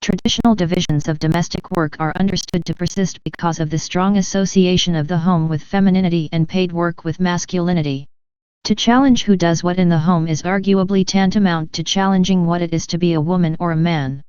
Traditional divisions of domestic work are understood to persist because of the strong association of the home with femininity and paid work with masculinity. To challenge who does what in the home is arguably tantamount to challenging what it is to be a woman or a man.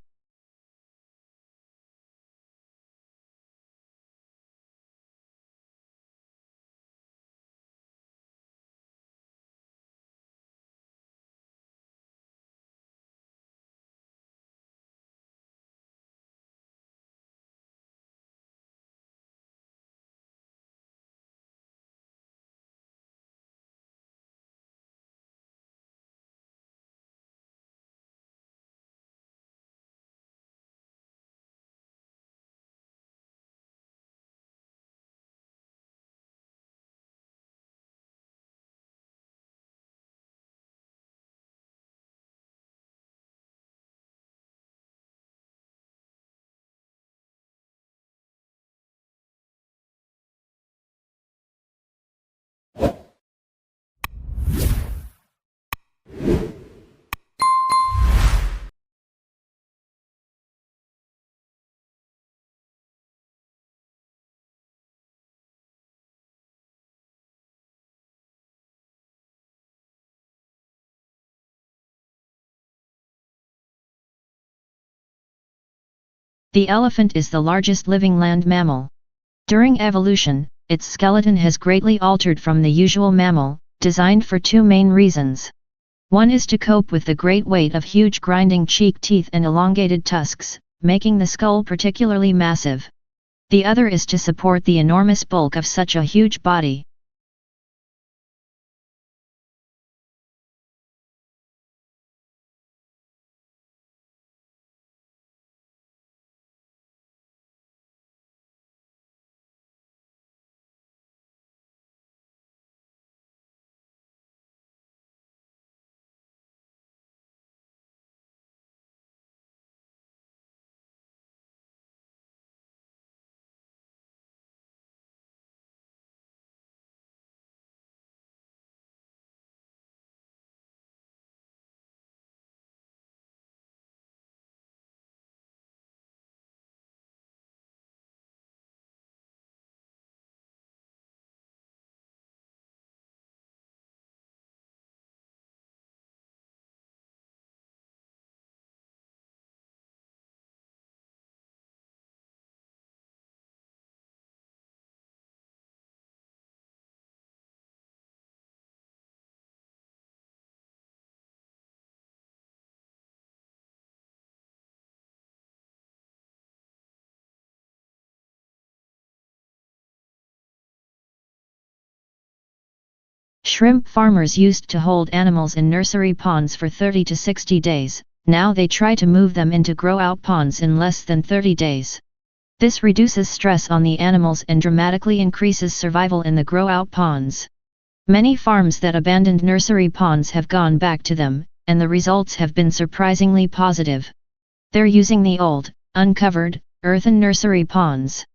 The elephant is the largest living land mammal. During evolution, its skeleton has greatly altered from the usual mammal, designed for two main reasons. One is to cope with the great weight of huge grinding cheek teeth and elongated tusks, making the skull particularly massive. The other is to support the enormous bulk of such a huge body. Shrimp farmers used to hold animals in nursery ponds for 30 to 60 days, now they try to move them into grow-out ponds in less than 30 days. This reduces stress on the animals and dramatically increases survival in the grow-out ponds. Many farms that abandoned nursery ponds have gone back to them, and the results have been surprisingly positive. They're using the old, uncovered, earthen nursery ponds.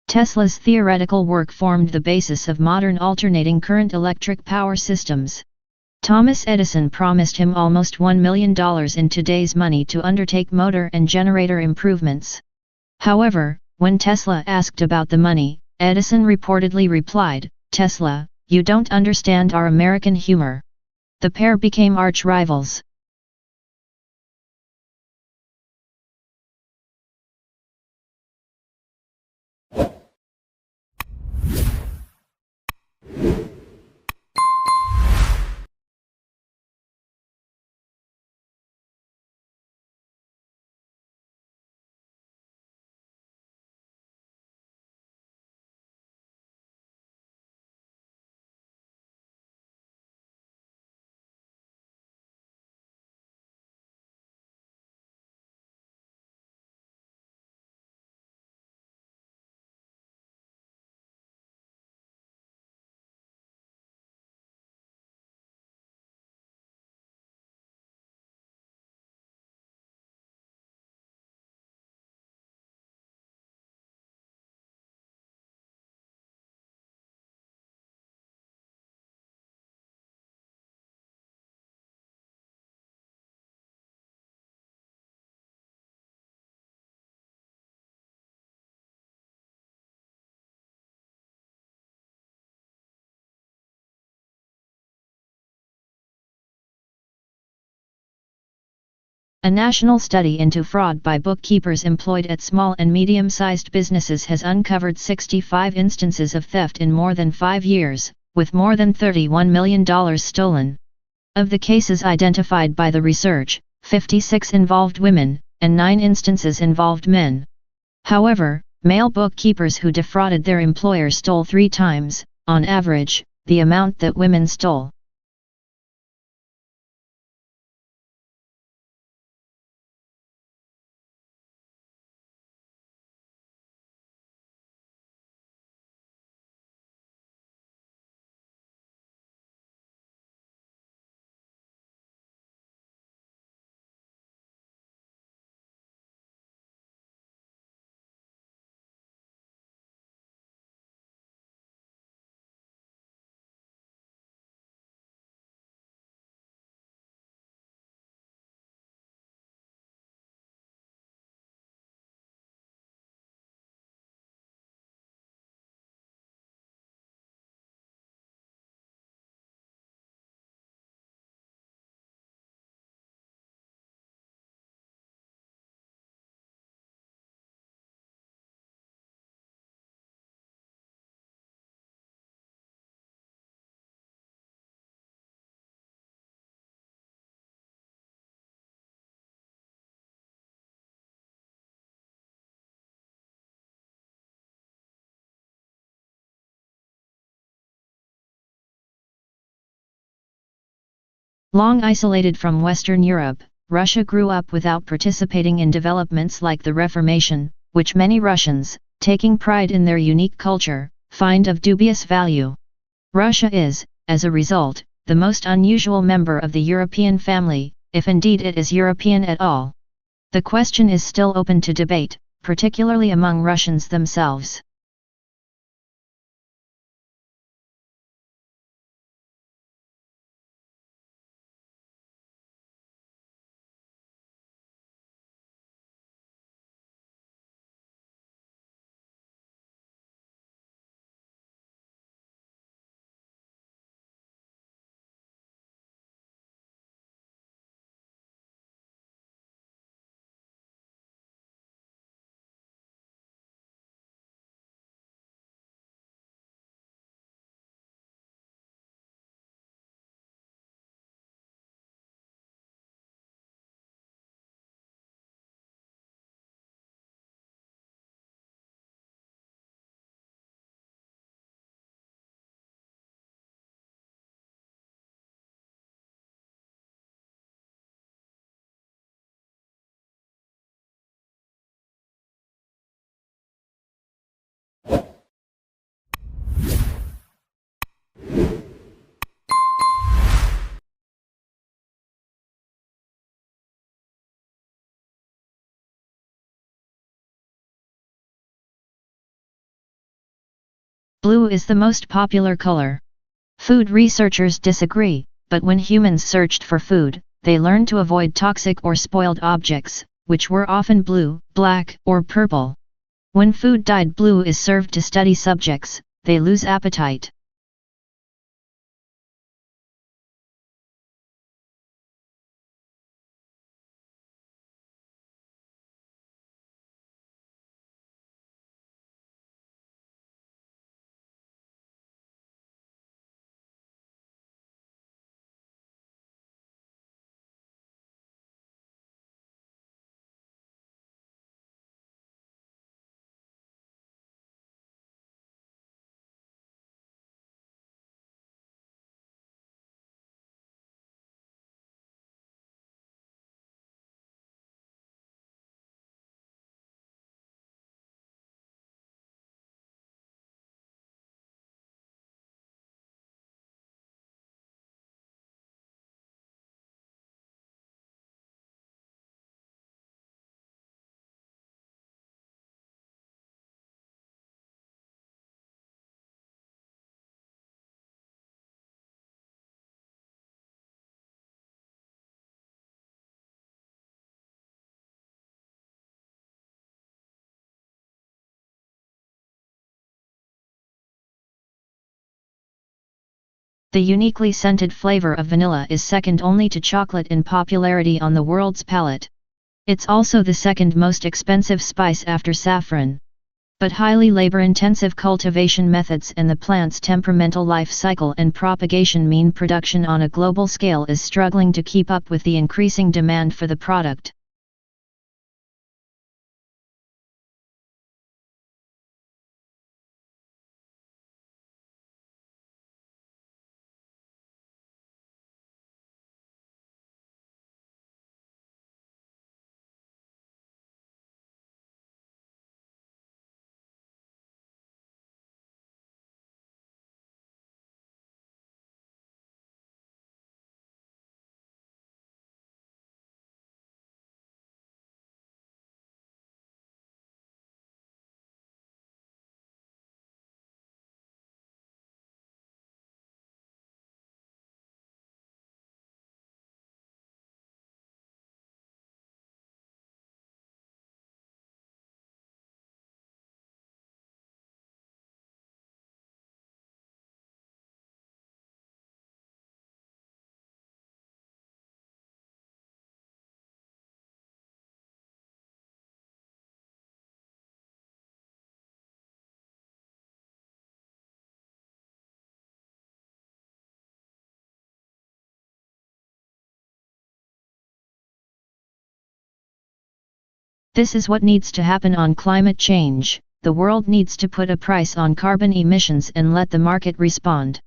Tesla's theoretical work formed the basis of modern alternating current electric power systems. Thomas Edison promised him almost $1 million in today's money to undertake motor and generator improvements. However, when Tesla asked about the money, Edison reportedly replied, "Tesla, you don't understand our American humor." The pair became arch rivals. A national study into fraud by bookkeepers employed at small and medium-sized businesses has uncovered 65 instances of theft in more than 5 years, with more than $31 million stolen. Of the cases identified by the research, 56 involved women, and 9 instances involved men. However, male bookkeepers who defrauded their employer stole 3 times, on average, the amount that women stole. Long isolated from Western Europe, Russia grew up without participating in developments like the Reformation, which many Russians, taking pride in their unique culture, find of dubious value. Russia is, as a result, the most unusual member of the European family, if indeed it is European at all. The question is still open to debate, particularly among Russians themselves. Blue is the most popular color. Food researchers disagree. but when humans searched for food, they learned to avoid toxic or spoiled objects, which were often blue, black, or purple. When food dyed blue is served to study subjects, they lose appetite. The uniquely scented flavor of vanilla is second only to chocolate in popularity on the world's palate. It's also the second most expensive spice after saffron. But highly labor-intensive cultivation methods and the plant's temperamental life cycle and propagation mean production on a global scale is struggling to keep up with the increasing demand for the product. This is what needs to happen on climate change. The world needs to put a price on carbon emissions and let the market respond.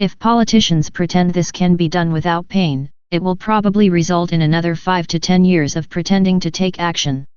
If politicians pretend this can be done without pain, it will probably result in another 5 to 10 years of pretending to take action.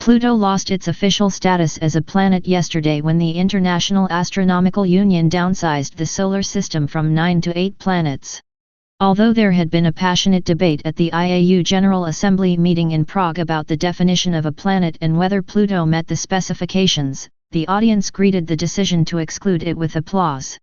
Pluto lost its official status as a planet yesterday when the International Astronomical Union downsized the solar system from 9 to 8 planets. Although there had been a passionate debate at the IAU General Assembly meeting in Prague about the definition of a planet and whether Pluto met the specifications, the audience greeted the decision to exclude it with applause.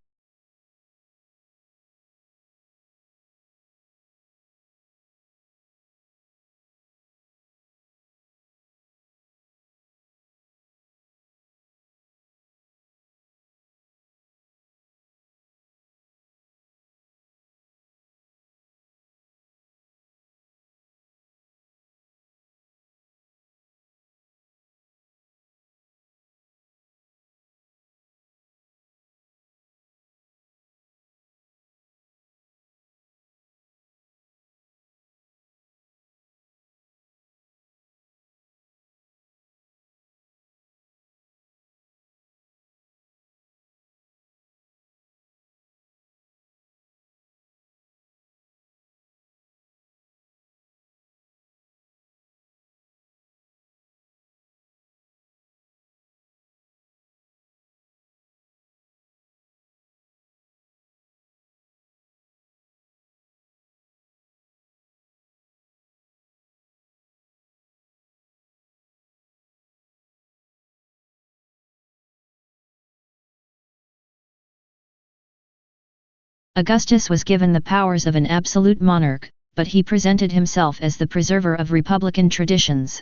Augustus was given the powers of an absolute monarch, but he presented himself as the preserver of republican traditions.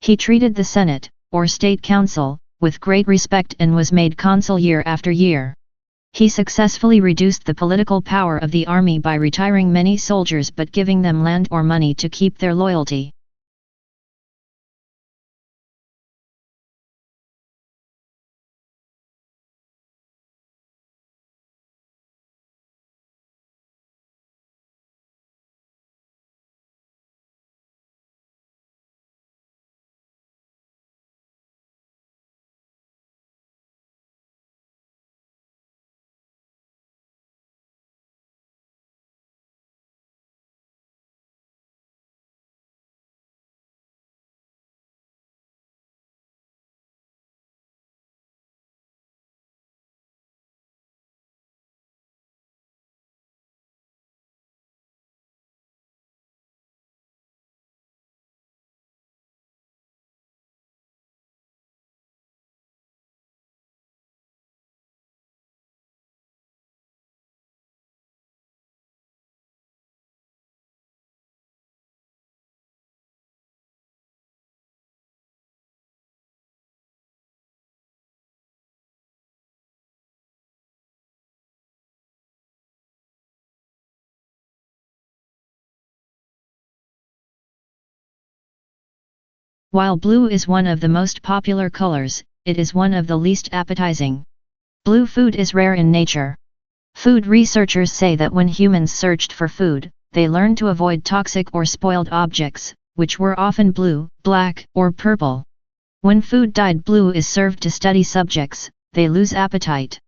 He treated the Senate, or State Council, with great respect and was made consul year after year. He successfully reduced the political power of the army by retiring many soldiers but giving them land or money to keep their loyalty. While blue is one of the most popular colors, it is one of the least appetizing. Blue food is rare in nature. Food researchers say that when humans searched for food, they learned to avoid toxic or spoiled objects, which were often blue, black, or purple. When food dyed blue is served to study subjects, they lose appetite.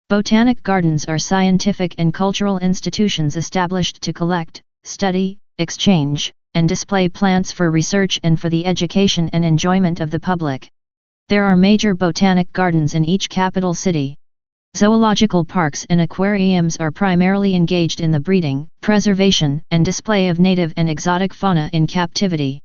Botanic gardens are scientific and cultural institutions established to collect, study, exchange, and display plants for research and for the education and enjoyment of the public. There are major botanic gardens in each capital city. Zoological parks and aquariums are primarily engaged in the breeding, preservation, and display of native and exotic fauna in captivity.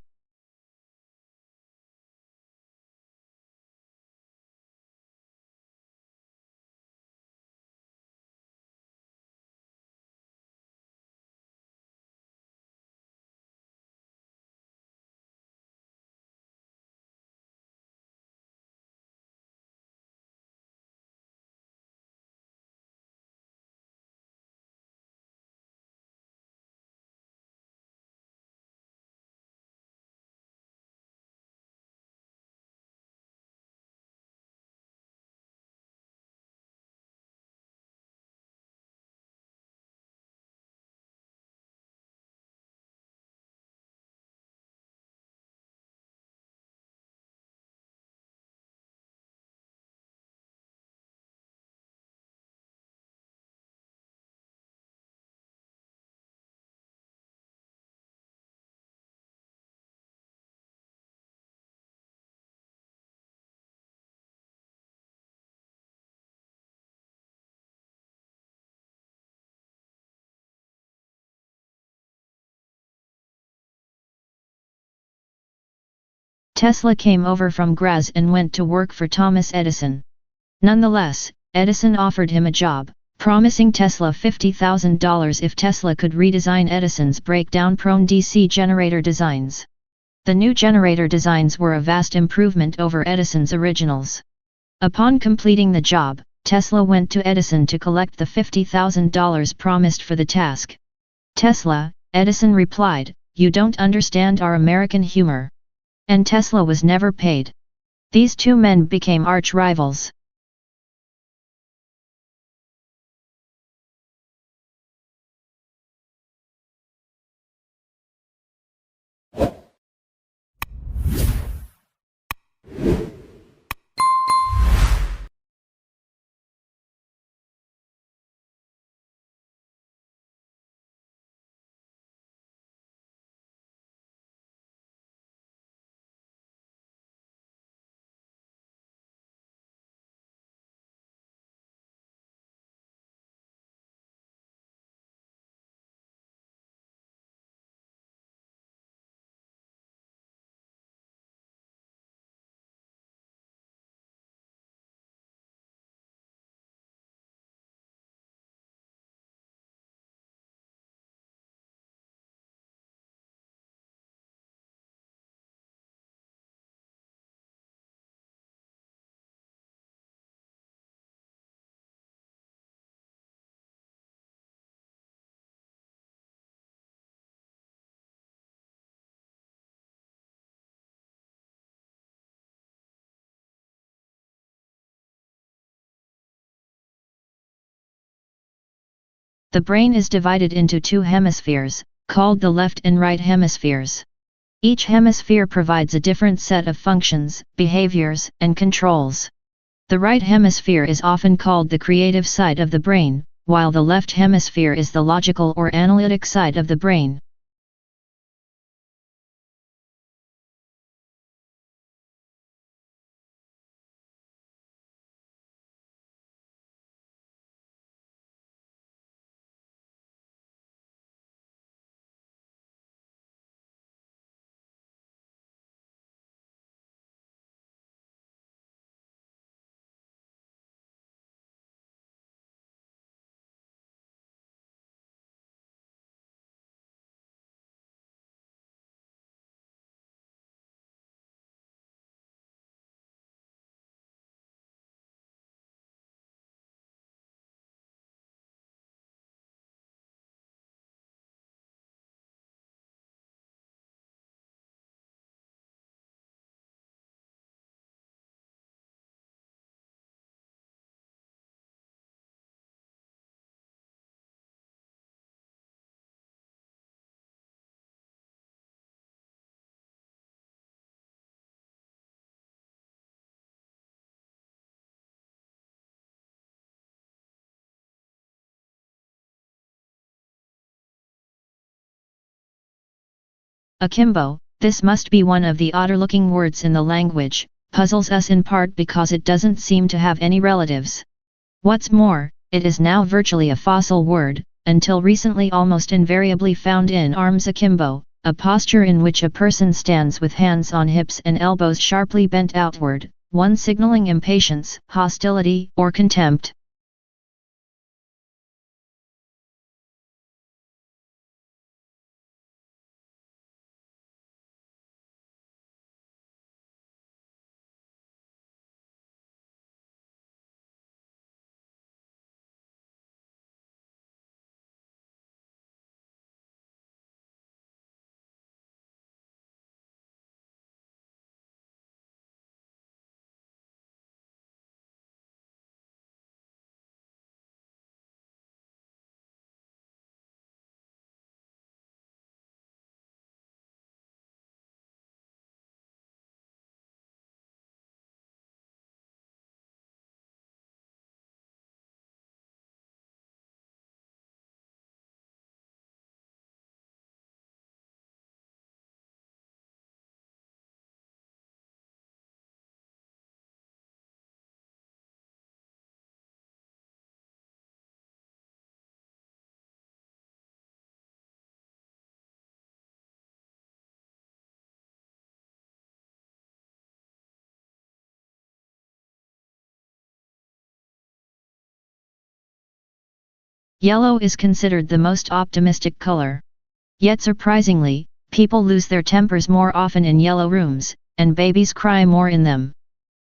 Tesla came over from Graz and went to work for Thomas Edison. Nonetheless, Edison offered him a job, promising Tesla $50,000 if Tesla could redesign Edison's breakdown-prone DC generator designs. The new generator designs were a vast improvement over Edison's originals. Upon completing the job, Tesla went to Edison to collect the $50,000 promised for the task. Tesla, Edison replied, "You don't understand our American humor." And Tesla was never paid. These two men became arch rivals. The brain is divided into two hemispheres, called the left and right hemispheres. Each hemisphere provides a different set of functions, behaviors, and controls. The right hemisphere is often called the creative side of the brain, while the left hemisphere is the logical or analytic side of the brain. Akimbo, this must be one of the odder-looking words in the language, puzzles us in part because it doesn't seem to have any relatives. What's more, it is now virtually a fossil word, until recently almost invariably found in arms akimbo, a posture in which a person stands with hands on hips and elbows sharply bent outward, one signaling impatience, hostility, or contempt. Yellow is considered the most optimistic color. Yet surprisingly, people lose their tempers more often in yellow rooms, and babies cry more in them.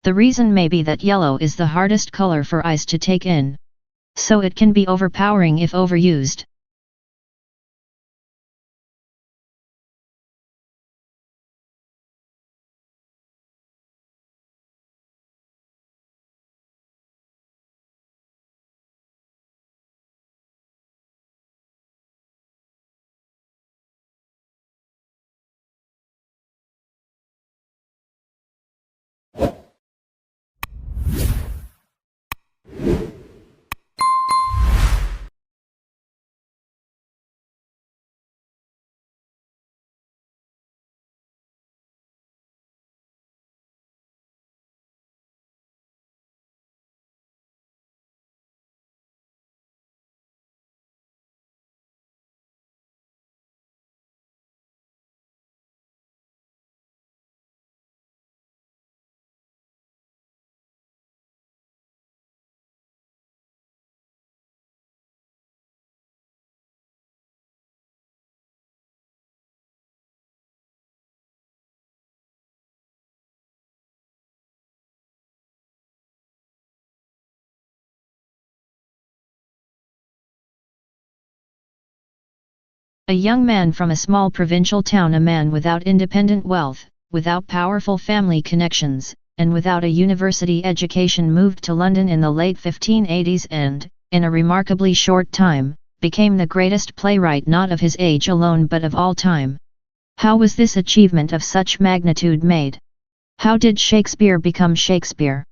The reason may be that yellow is the hardest color for eyes to take in. So it can be overpowering if overused. A young man from a small provincial town, a man without independent wealth, without powerful family connections, and without a university education, moved to London in the late 1580s and, in a remarkably short time, became the greatest playwright not of his age alone but of all time. How was this achievement of such magnitude made? How did Shakespeare become Shakespeare?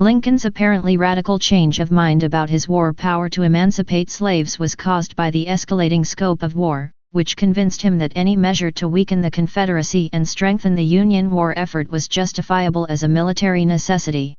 Lincoln's apparently radical change of mind about his war power to emancipate slaves was caused by the escalating scope of war, which convinced him that any measure to weaken the Confederacy and strengthen the Union war effort was justifiable as a military necessity.